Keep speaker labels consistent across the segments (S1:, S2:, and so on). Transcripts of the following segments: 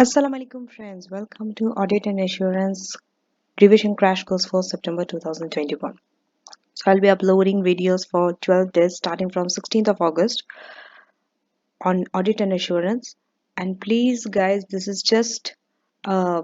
S1: Assalamu alaikum friends, welcome to Audit and Assurance Revision Crash Course for September 2021. So I'll be uploading videos for 12 days starting from 16th of August on Audit and Assurance. And please guys, this is just a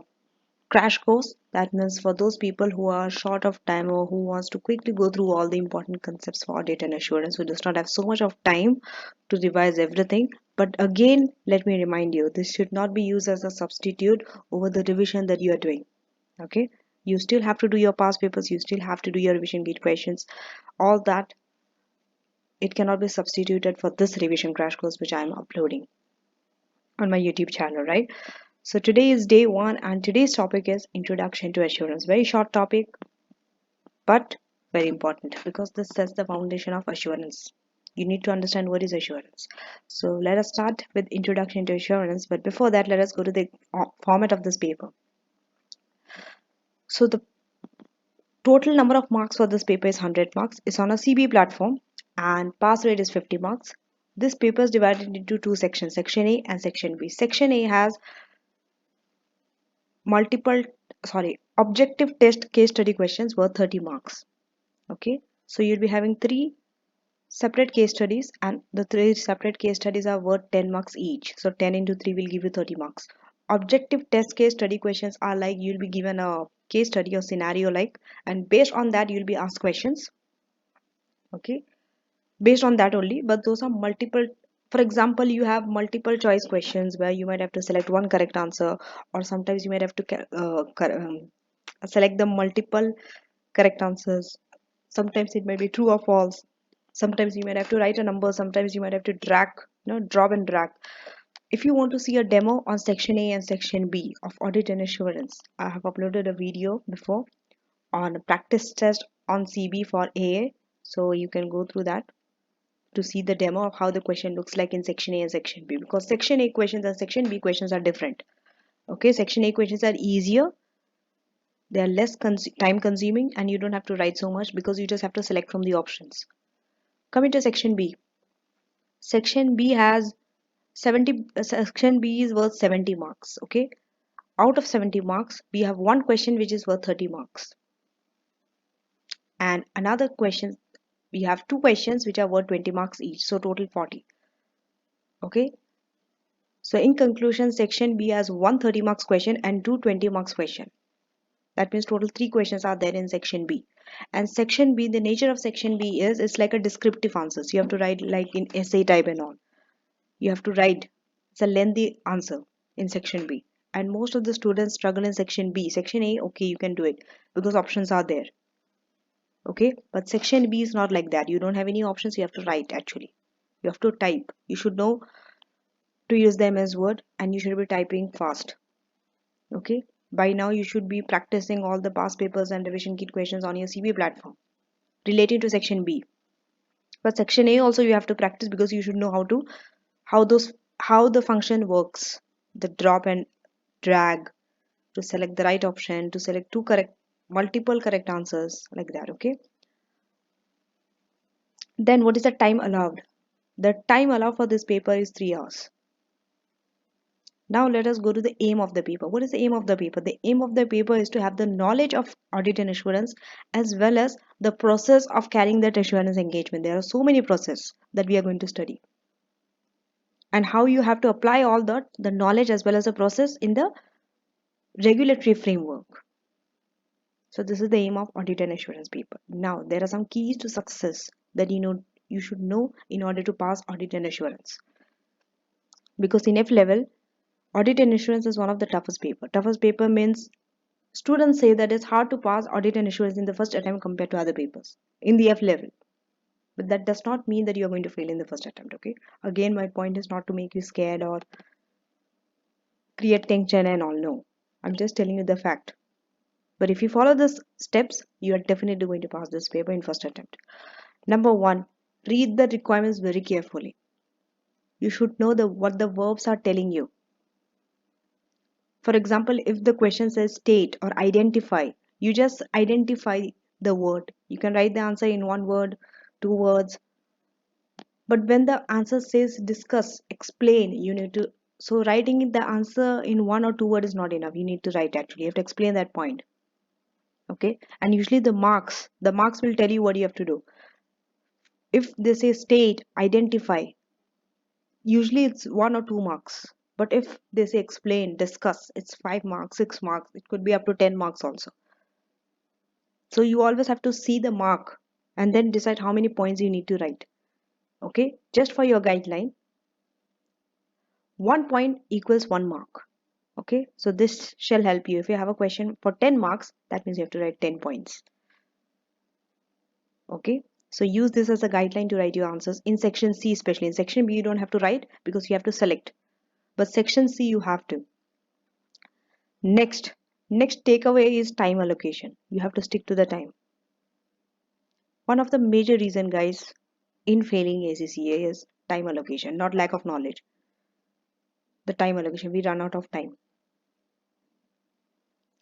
S1: crash course. That means for those people who are short of time or who wants to quickly go through all the important concepts for Audit and Assurance, who does not have so much of time to revise everything. But again, let me remind you, this should not be used as a substitute over the revision that you are doing. Okay, you still have to do your past papers, you still have to do your revision gate questions, all that. It cannot be substituted for this revision crash course which I am uploading on my YouTube channel, right? So today is day one and today's topic is introduction to assurance. Very short topic but very important because this sets the foundation of assurance. You need to understand what is assurance. So let us start with introduction to assurance, but before that let us go to the format of this paper. So the total number of marks for this paper is 100 marks. It's on a CB platform and pass rate is 50 marks. This paper is divided into two sections, section A and section B. Section A has objective test case study questions worth 30 marks. Okay, so you'll be having three separate case studies and the three separate case studies are worth 10 marks each. So 10 into 3 will give you 30 marks. Objective test case study questions are like you'll be given a case study or scenario like, and based on that you'll be asked questions. Okay, based on that only, but those are multiple. For example, you have multiple choice questions where you might have to select one correct answer, or sometimes you might have to select the multiple correct answers. Sometimes it might be true or false. Sometimes you might have to write a number, sometimes you might have to drag, drop and drag. If you want to see a demo on section A and section B of audit and assurance, I have uploaded a video before on a practice test on CB for AA, so you can go through that to see the demo of how the question looks like in section A and section B, because section A questions and section B questions are different. Okay, section A questions are easier, they are less time consuming, and you don't have to write so much because you just have to select from the options. Coming to section B. Section B has 70, section B is worth 70 marks. Okay, out of 70 marks, we have one question which is worth 30 marks. And another question, we have two questions which are worth 20 marks each, so total 40. Okay, so in conclusion, section B has one 30 marks question and two 20 marks question. That means total three questions are there in section B. And section B, the nature of section B is it's like a descriptive answers. You have to write like in essay type and all. You have to write. It's a lengthy answer in section B. And most of the students struggle in section B. Section A, okay, you can do it because options are there. Okay, but section B is not like that. You don't have any options. You have to write actually. You have to type. You should know to use the MS Word and you should be typing fast. Okay, by now you should be practicing all the past papers and revision kit questions on your CB platform relating to section B. But section A also you have to practice because you should know how the function works, the drop and drag, to select the right option, to select multiple correct answers like that. Okay, then what is the time allowed? The time allowed for this paper is 3 hours. Now let us go to the aim of the paper. What is the aim of the paper? The aim of the paper is to have the knowledge of audit and assurance as well as the process of carrying that assurance engagement. There are so many processes that we are going to study, and how you have to apply all the knowledge as well as the process in the regulatory framework. So this is the aim of audit and assurance paper. Now there are some keys to success that you should know in order to pass audit and assurance. Because in F level, audit and assurance is one of the toughest paper. Toughest paper means students say that it's hard to pass audit and assurance in the first attempt compared to other papers in the F level. But that does not mean that you're going to fail in the first attempt. Okay. Again, my point is not to make you scared or create tension and all. No. I'm just telling you the fact. But if you follow the steps, you are definitely going to pass this paper in first attempt. Number one, read the requirements very carefully. You should know what the verbs are telling you. For example, if the question says state or identify, you just identify the word. You can write the answer in one word, two words. But when the answer says discuss, explain, you need to So writing the answer in 1 or 2 words is not enough. You need to write actually. You have to explain that point. Okay. And usually the marks will tell you what you have to do. If they say state, identify, usually it's 1 or 2 marks. But if they say explain, discuss, it's 5 marks, 6 marks. It could be up to 10 marks also. So you always have to see the mark and then decide how many points you need to write. Okay. Just for your guideline, 1 point equals 1 mark. Okay. So this shall help you. If you have a question for 10 marks, that means you have to write 10 points. Okay. So use this as a guideline to write your answers in section C, especially. In section B, you don't have to write because you have to select. But section C, you have to. Next takeaway is time allocation. You have to stick to the time. One of the major reason, guys, in failing ACCA is time allocation, not lack of knowledge. The time allocation, we run out of time.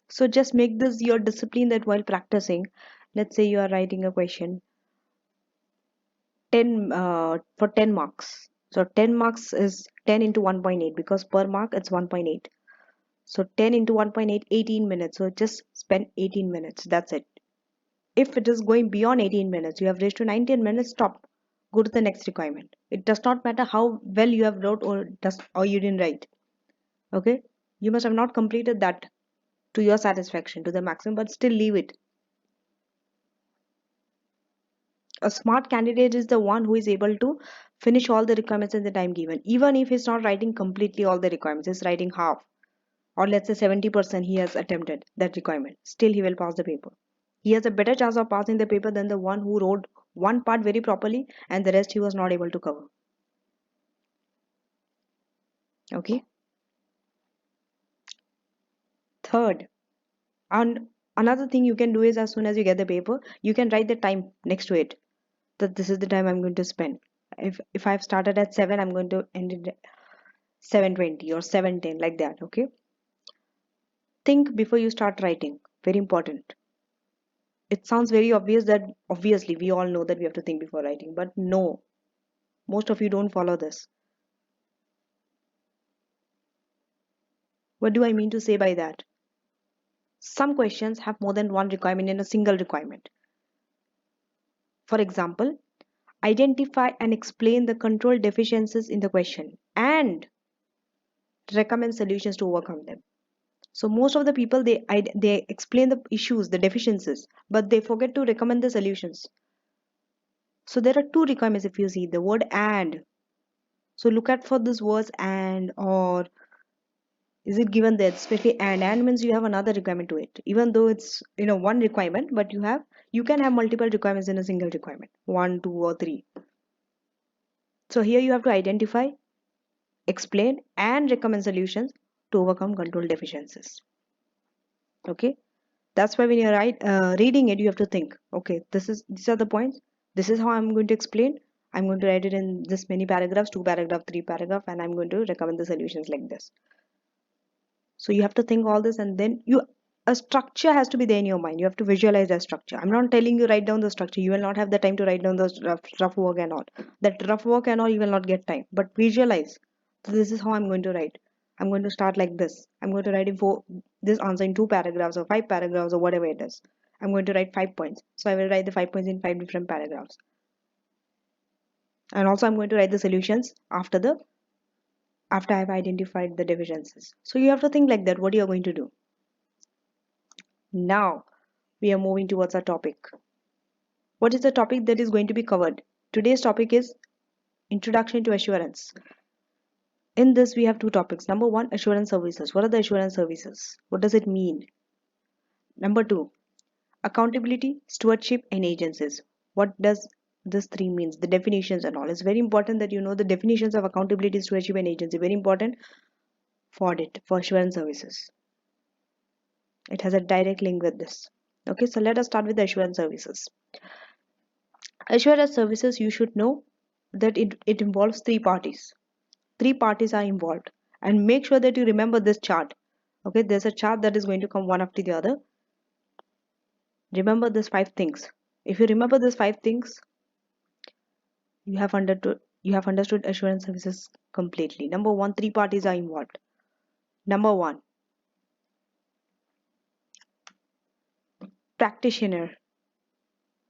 S1: So just make this your discipline that while practicing, let's say you are writing a question 10 for 10 marks. So 10 marks is 10 into 1.8 because per mark it's 1.8. So 10 into 1.8, 18 minutes. So just spend 18 minutes. That's it. If it is going beyond 18 minutes, you have reached to 19 minutes, stop. Go to the next requirement. It does not matter how well you have wrote or you didn't write. Okay? You must have not completed that to your satisfaction, to the maximum, but still leave it. A smart candidate is the one who is able to finish all the requirements in the time given. Even if he's not writing completely all the requirements, he's writing half, or let's say 70% he has attempted that requirement, still he will pass the paper. He has a better chance of passing the paper than the one who wrote one part very properly and the rest he was not able to cover. Okay. Third, and another thing you can do is as soon as you get the paper, you can write the time next to it. That this is the time I'm going to spend. If I've started at 7, I'm going to end it at 7:20 or 7:10, like that. Okay. Think before you start writing. Very important. It sounds very obvious that obviously we all know that we have to think before writing, but no, most of you don't follow this. What do I mean to say by that? Some questions have more than one requirement in a single requirement. For example, identify and explain the control deficiencies in the question and recommend solutions to overcome them. So most of the people they explain the issues, the deficiencies, but they forget to recommend the solutions. So there are two requirements if you see the word and. So look at for this words and or is it given there, especially and means you have another requirement to it. Even though it's one requirement, but you can have multiple requirements in a single requirement, 1, 2, or 3. So here you have to identify, explain, and recommend solutions to overcome control deficiencies. Okay, that's why when you're reading it, you have to think. Okay, these are the points. This is how I'm going to explain. I'm going to write it in this many paragraphs, 2 paragraph, 3 paragraph, and I'm going to recommend the solutions like this. So you have to think all this, and then a structure has to be there in your mind. You have to visualize that structure. I'm not telling you write down the structure. You will not have the time to write down those rough work and all. That rough work and all you will not get time. But visualize. So this is how I'm going to write. I'm going to start like this. I'm going to write this answer in 2 paragraphs or 5 paragraphs or whatever it is. I'm going to write 5 points. So I will write the 5 points in 5 different paragraphs. And also I'm going to write the solutions after I've identified the deficiencies. So you have to think like that, what you are going to do. Now we are moving towards our topic. What is the topic that is going to be covered? Today's topic is Introduction to Assurance. In this we have two topics. Number one, assurance services. What are the assurance services? What does it mean? Number two, accountability, stewardship, and agencies. What does this three means? The definitions and all. It's very important that you know the definitions of accountability, stewardship, and agency. Very important for audit, for assurance services. It has a direct link with this. Okay, so let us start with the assurance services. Assurance services, you should know that it involves three parties. Three parties are involved, and make sure that you remember this chart. Okay, there's a chart that is going to come one after the other. Remember these 5 things. If you remember these 5 things, you have understood You have understood assurance services completely. Number one, three parties are involved. Number one, practitioner.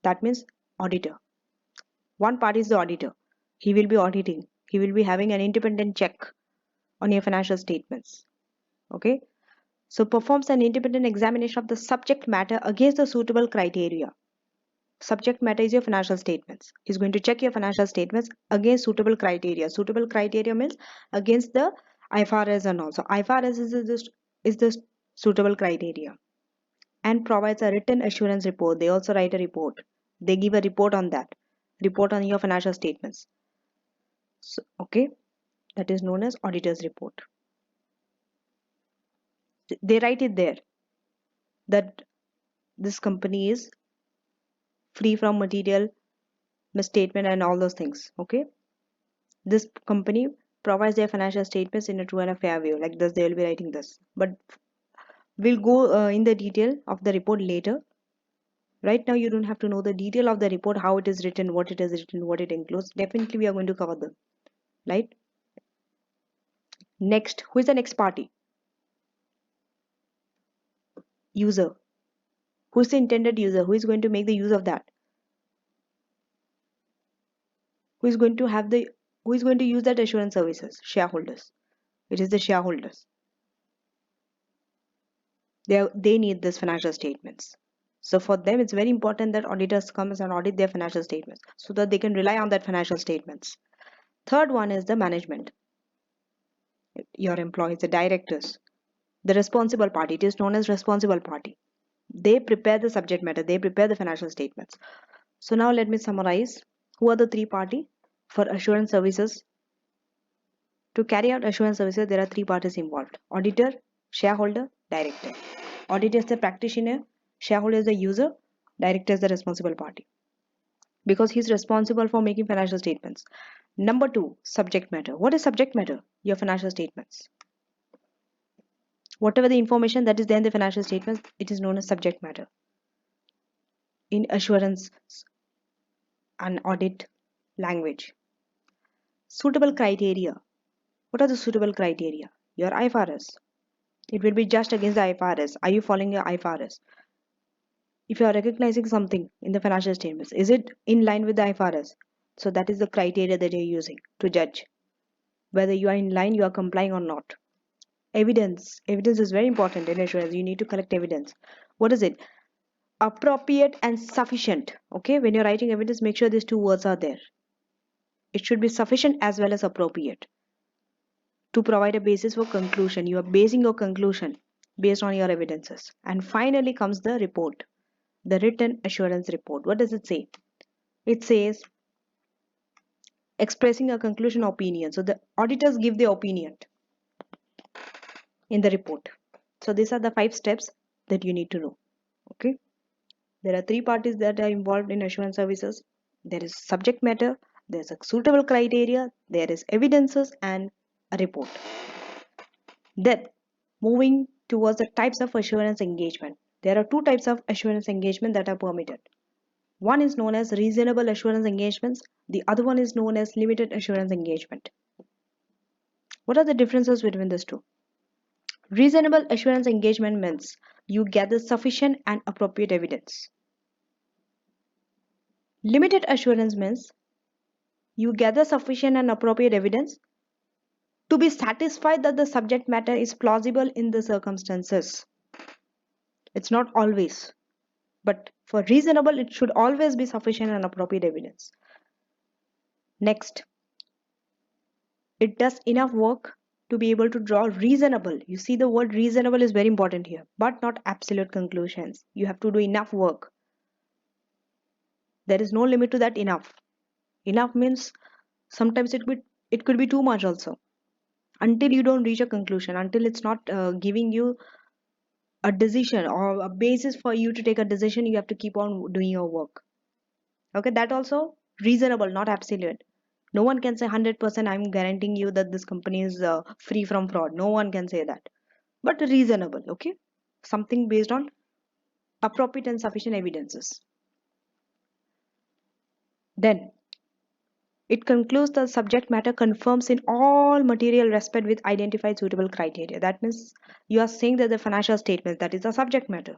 S1: That means auditor. One party is the auditor. He will be auditing. He will be having an independent check on your financial statements. Okay. So performs an independent examination of the subject matter against the suitable criteria. Subject matter is your financial statements. He's going to check your financial statements against suitable criteria. Suitable criteria means against the IFRS and also. IFRS is the suitable criteria and provides a written assurance report. They also write a report. They give a report on that. Report on your financial statements. So, okay, that is known as auditor's report. They write it there that this company is free from material misstatement and all those things. Okay, this company provides their financial statements in a true and a fair way. Like this, they will be writing this. But we'll go in the detail of the report later. Right now, you don't have to know the detail of the report, how it is written, what it is written, what it includes. Definitely, we are going to cover them. Right? Next, who is the next party? User. Who is the intended user? Who is going to make the use of that? Who is going to use that assurance services? Shareholders. It is the shareholders. They need this financial statements. So for them, it's very important that auditors come and audit their financial statements so that they can rely on that financial statements. Third one is the management. Your employees, the directors, the responsible party. It is known as responsible party. They prepare the subject matter. They prepare the financial statements. So now let me summarize. Who are the three party for assurance services? To carry out assurance services, there are three parties involved: auditor, shareholder, director. Auditor is the practitioner, shareholder is the user, director is the responsible party because he's responsible for making financial statements. Number two, subject matter. What is subject matter? Your financial statements. Whatever the information that is there in the financial statements, it is known as subject matter. In assurance and audit language. Suitable criteria. What are the suitable criteria? Your IFRS. It will be just against the IFRS. Are you following your IFRS? If you are recognizing something in the financial statements, is it in line with the IFRS? So that is the criteria that you're using to judge whether you are in line, you are complying or not. Evidence. Evidence is very important in assurance. You need to collect evidence. What is it? Appropriate and sufficient. Okay, when you're writing evidence, make sure these two words are there. It should be sufficient as well as appropriate to provide a basis for conclusion. You are basing your conclusion based on your evidences. And finally comes the report, the written assurance report. What does it say? It says expressing a conclusion opinion. So the auditors give their opinion in the report. So these are the 5 steps that you need to know. Okay. There are 3 parties that are involved in assurance services. There is subject matter, there's a suitable criteria, there is evidences and a report. Then moving towards the types of assurance engagement. There are 2 types of assurance engagement that are permitted. One is known as reasonable assurance engagements. The other one is known as limited assurance engagement. What are the differences between these two? Reasonable assurance engagement means you gather sufficient and appropriate evidence. Limited assurance means you gather sufficient and appropriate evidence to be satisfied that the subject matter is plausible in the circumstances. It's not always, but for reasonable, it should always be sufficient and appropriate evidence. Next, it does enough work to be able to draw reasonable. You see, the word reasonable is very important here, but not absolute conclusions. You have to do enough work. There is no limit to that enough. Enough means sometimes it could be too much also. Until you don't reach a conclusion, until it's not giving you a decision or a basis for you to take a decision, you have to keep on doing your work. Okay, that also reasonable, not absolute. No one can say 100% I'm guaranteeing you that this company is free from fraud. No one can say that. But reasonable, okay? Something based on appropriate and sufficient evidences. Then It concludes the subject matter confirms in all material respect with identified suitable criteria. That means you are saying that the financial statement, that is the subject matter,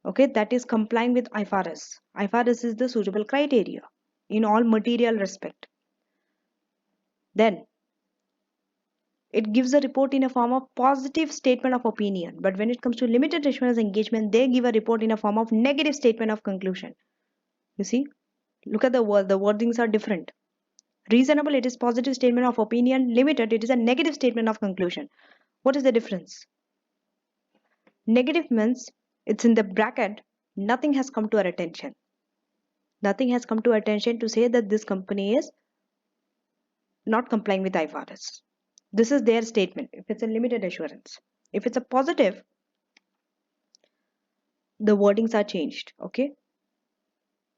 S1: okay, that is complying with IFRS. IFRS is the suitable criteria in all material respect. Then it gives a report in a form of positive statement of opinion. But when it comes to limited assurance engagement, they give a report in a form of negative statement of conclusion. You see, look at the word, the wordings are different. Reasonable, it is positive statement of opinion. Limited, it is a negative statement of conclusion. What is the difference? Negative means it's in the bracket, nothing has come to our attention. Nothing has come to our attention to say that this company is not complying with IFRS. This is their statement if it's a limited assurance. If it's a positive, the wordings are changed. Okay.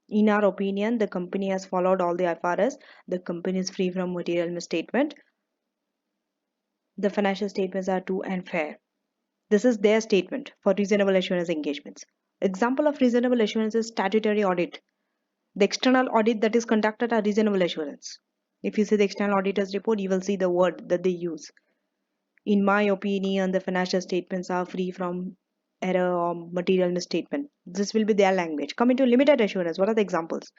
S1: In our opinion, the company has followed all the IFRS. The company is free from material misstatement. The financial statements are true and fair. This is their statement for reasonable assurance engagements. Example of reasonable assurance is statutory audit. The external audit that is conducted are reasonable assurance. If you see the external auditor's report, you will see the word that they use. In my opinion, the financial statements are free from error or material misstatement. This will be their language. Coming to limited assurance, what are the examples?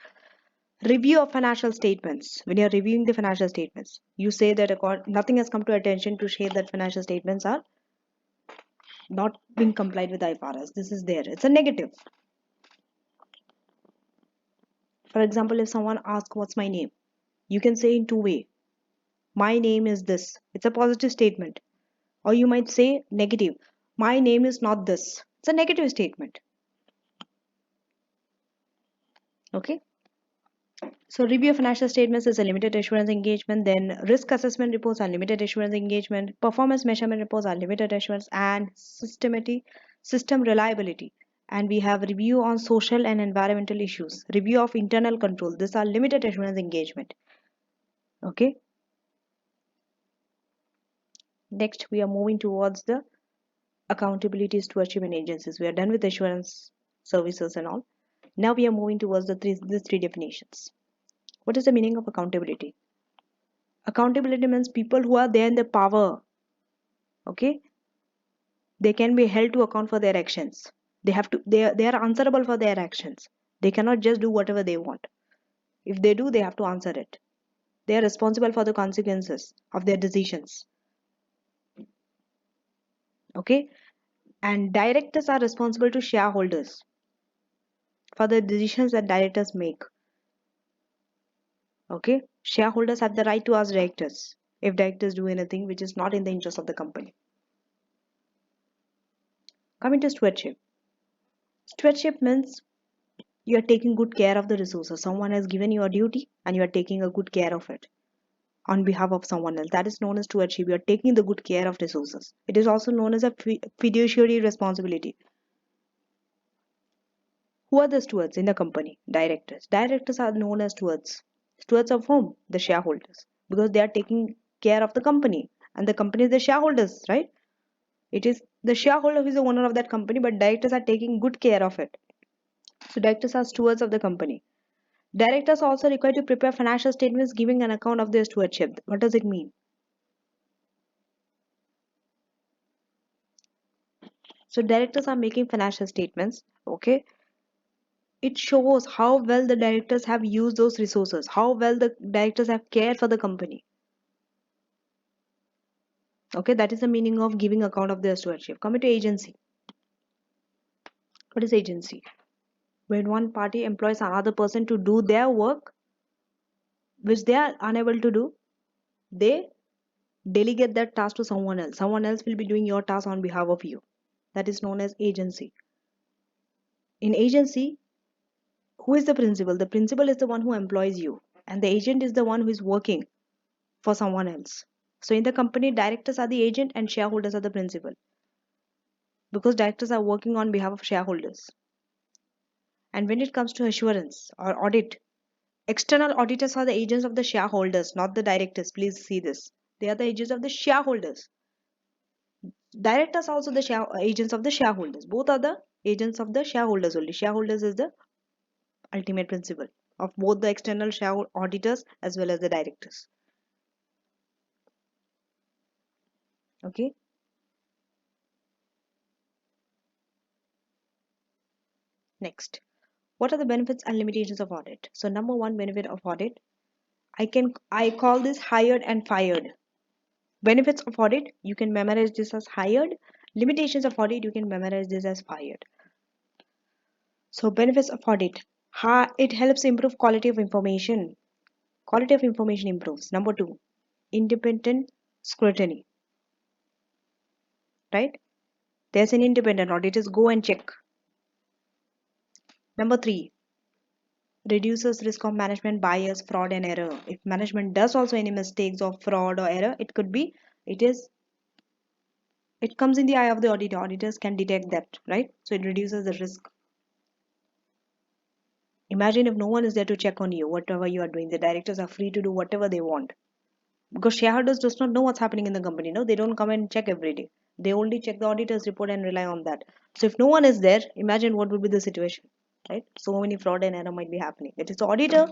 S1: Review of financial statements. When you are reviewing the financial statements, you say that nothing has come to attention to say that financial statements are not being complied with IFRS. This is there. It's a negative. For example, if someone asks, what's my name? You can say in two ways. My name is this. It's a positive statement. Or you might say negative. My name is not this. It's a negative statement. Okay. So review of financial statements is a limited assurance engagement. Then risk assessment reports are limited assurance engagement. Performance measurement reports are limited assurance, and system reliability. And we have review on social and environmental issues. Review of internal control. These are limited assurance engagement. Okay. Next, we are moving towards the accountabilities to achievement agencies. We are done with assurance services and all. Now we are moving towards these three definitions. What is the meaning of accountability? Accountability means people who are there in the power. Okay, they can be held to account for their actions. They are answerable for their actions. They cannot just do whatever they want. If they do, they have to answer it. They are responsible for the consequences of their decisions. Okay, and directors are responsible to shareholders for the decisions that directors make. Okay, shareholders have the right to ask directors if directors do anything which is not in the interest of the company. Coming to stewardship. Stewardship means you are taking good care of the resources. Someone has given you a duty and you are taking a good care of it on behalf of someone else. That is known as stewardship. You are taking the good care of resources. It is also known as a fiduciary responsibility. Who are the stewards in the company? Directors. Directors are known as stewards. Stewards of whom? The shareholders. Because they are taking care of the company. And the company is the shareholders, right? It is the shareholder who is the owner of that company, but directors are taking good care of it. So directors are stewards of the company. Directors are also required to prepare financial statements giving an account of their stewardship. What does it mean? So directors are making financial statements. Okay. It shows how well the directors have used those resources, how well the directors have cared for the company. Okay, that is the meaning of giving account of their stewardship. Coming to agency. What is agency? When one party employs another person to do their work, which they are unable to do, they delegate that task to someone else. Someone else will be doing your task on behalf of you. That is known as agency. In agency, who is the principal? The principal is the one who employs you, and the agent is the one who is working for someone else. So in the company, directors are the agent and shareholders are the principal, because directors are working on behalf of shareholders. And when it comes to assurance or audit, external auditors are the agents of the shareholders, not the directors. Please see this. They are the agents of the shareholders. Directors are also the agents of the shareholders. Both are the agents of the shareholders only. Shareholders is the ultimate principal. of both the external auditors as well as the directors. Okay. Next, what are the benefits and limitations of audit? So number one benefit of audit, I call this hired and fired. Benefits of audit, you can memorize this as hired. Limitations of audit, you can memorize this as fired. So benefits of audit, it helps improve quality of information. Quality of information improves. Number two, independent scrutiny, right? There's an independent auditors go and check. Number three, reduces risk of management bias, fraud, and error. If management does also any mistakes or fraud or error, it could be, it comes in the eye of the auditor. Auditors can detect that, right? So it reduces the risk. Imagine if no one is there to check on you, whatever you are doing. The directors are free to do whatever they want. Because shareholders does not know what's happening in the company. No, they don't come and check every day. They only check the auditor's report and rely on that. So if no one is there, imagine what would be the situation, right? So many fraud and error might be happening. It is the auditor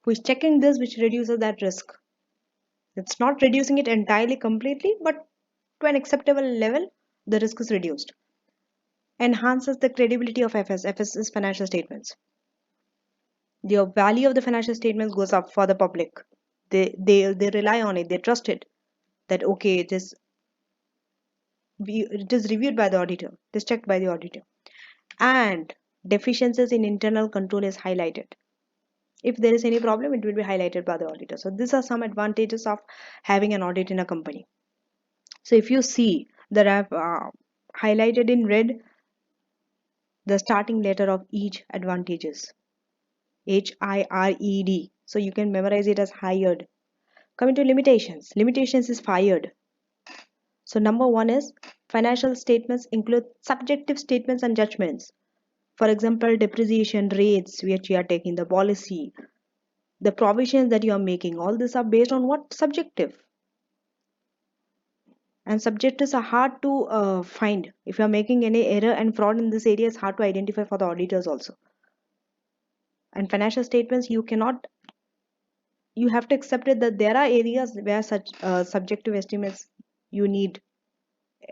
S1: who is checking this, which reduces that risk. It's not reducing it entirely completely, but to an acceptable level, the risk is reduced. Enhances the credibility of FS is financial statements. The value of the financial statements goes up for the public. They rely on it, they trust it. That okay, it is reviewed by the auditor, it is checked by the auditor. And deficiencies in internal control is highlighted. If there is any problem, it will be highlighted by the auditor. So these are some advantages of having an audit in a company. So if you see that I've highlighted in red the starting letter of each advantages, HIRED. So you can memorize it as hired. Coming to limitations, limitations is fired. So number one is financial statements include subjective statements and judgments. For example, depreciation rates which you are taking, the policy, the provisions that you are making, all these are based on what? Subjective. And subjectives are hard to find. If you are making any error and fraud in this area, it's hard to identify for the auditors also. And financial statements, you have to accept it that there are areas where such subjective estimates you need.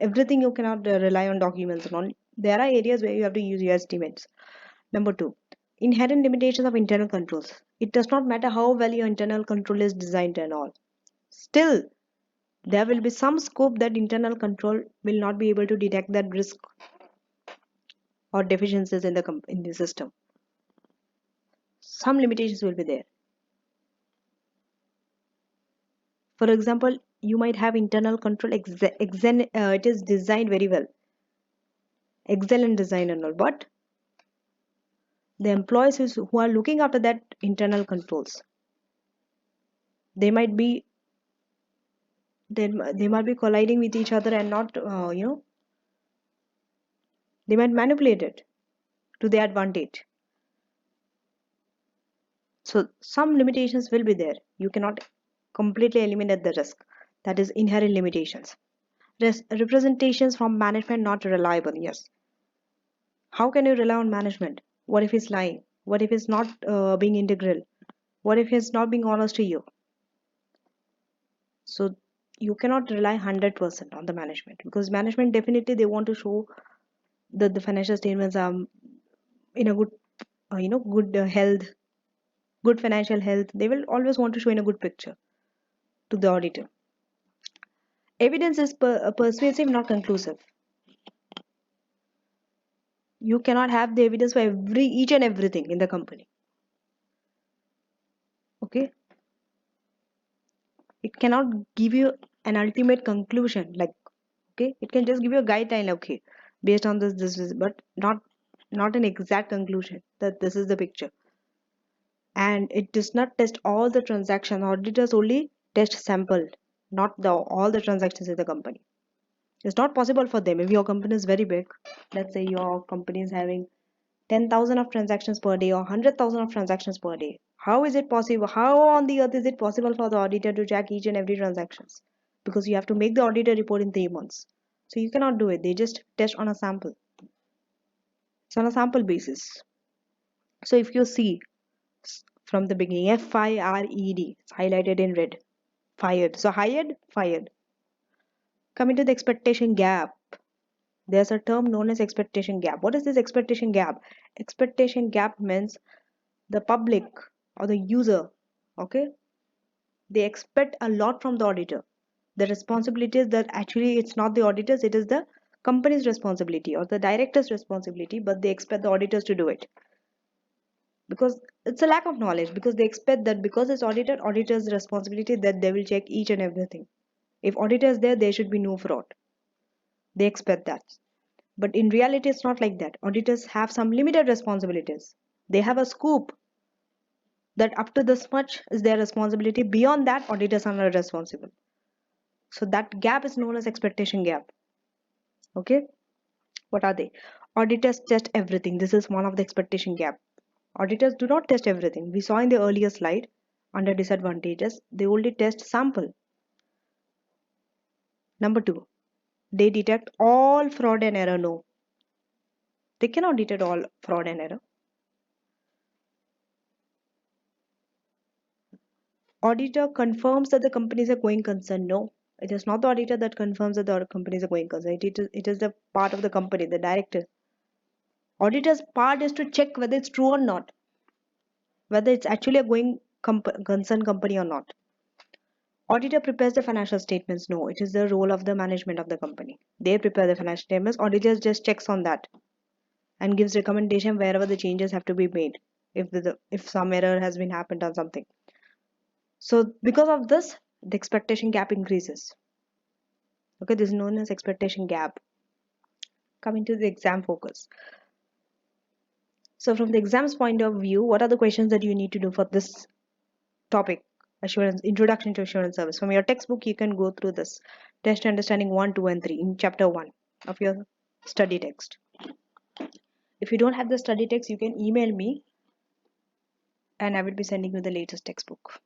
S1: Everything you cannot rely on documents and all. There are areas where you have to use your estimates. Number two, inherent limitations of internal controls. It does not matter how well your internal control is designed and all. Still, there will be some scope that internal control will not be able to detect that risk or deficiencies in the system. Some limitations will be there. For example, you might have internal control, it is designed very well, excellent design and all, but the employees who are looking after that internal controls, they might be they might be colliding with each other and not they might manipulate it to their advantage. So some limitations will be there. You cannot completely eliminate the risk. That is inherent limitations. Representations from management not reliable. Yes. How can you rely on management? What if he's lying? What if he's not being integral? What if he's not being honest to you? So you cannot rely 100% on the management, because management definitely they want to show that the financial statements are in a good, good health, good financial health. They will always want to show in a good picture to the auditor. Evidence is persuasive, not conclusive. You cannot have the evidence for each and everything in the company. Okay, it cannot give you an ultimate conclusion. Like, okay, it can just give you a guideline. Okay, based on this is, but not an exact conclusion that this is the picture. And it does not test all the transactions. Auditors only test sample, not all the transactions in the company. It's not possible for them. If your company is very big, let's say your company is having 10,000 of transactions per day or 100,000 of transactions per day. How is it possible? How on the earth is it possible for the auditor to track each and every transactions? Because you have to make the auditor report in 3 months. So you cannot do it. They just test on a sample. It's on a sample basis. So if you see from the beginning. FIRED. It's highlighted in red. Fired. So hired, fired. Coming to the expectation gap. There's a term known as expectation gap. What is this expectation gap? Expectation gap means the public or the user, okay, they expect a lot from the auditor. The responsibility is that actually it's not the auditors, it is the company's responsibility or the director's responsibility, but they expect the auditors to do it because it's a lack of knowledge, because they expect that because it's auditor's responsibility that they will check each and everything. If auditor is there, there should be no fraud. They expect that. But in reality, it's not like that. Auditors have some limited responsibilities. They have a scope that up to this much is their responsibility. Beyond that, auditors are not responsible. So that gap is known as expectation gap. Okay, what are they? Auditors test everything. This is one of the expectation gap. Auditors do not test everything. We saw in the earlier slide under disadvantages, they only test sample. Number two, they detect all fraud and error. No, they cannot detect all fraud and error. Auditor confirms that the company is a going concern. No, it is not the auditor that confirms that the company is a going concern. It is the part of the company, the director. Auditor's part is to check whether it's true or not, whether it's actually a going concern company or not. Auditor prepares the financial statements. No, it is the role of the management of the company. They prepare the financial statements. Auditor just checks on that and gives recommendation wherever the changes have to be made if some error has been happened or something. So because of this, the expectation gap increases. Okay, this is known as expectation gap. Coming to the exam focus. So from the exam's point of view, what are the questions that you need to do for this topic? Assurance, introduction to assurance service. From your textbook, you can go through this test understanding 1, 2, and 3 in chapter 1 of your study text. If you don't have the study text, you can email me and I will be sending you the latest textbook.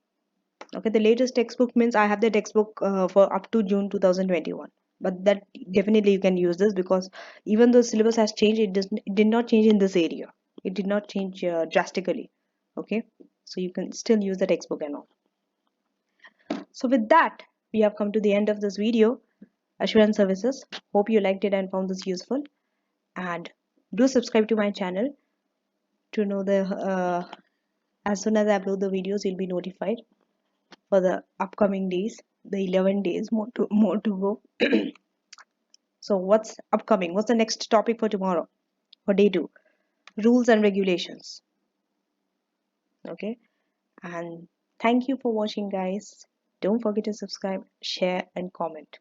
S1: Okay, the latest textbook means I have the textbook for up to June 2021. But that definitely you can use this because even though syllabus has changed, it did not change in this area. It did not change drastically. Okay, so you can still use the textbook and all. So with that, we have come to the end of this video, Assurance Services. Hope you liked it and found this useful. And do subscribe to my channel to know the as soon as I upload the videos, you'll be notified for the upcoming days. The 11 days more to go. So what's upcoming? What's the next topic for tomorrow? For day 2, rules and regulations. Okay, and thank you for watching, guys. Don't forget to subscribe, share, and comment.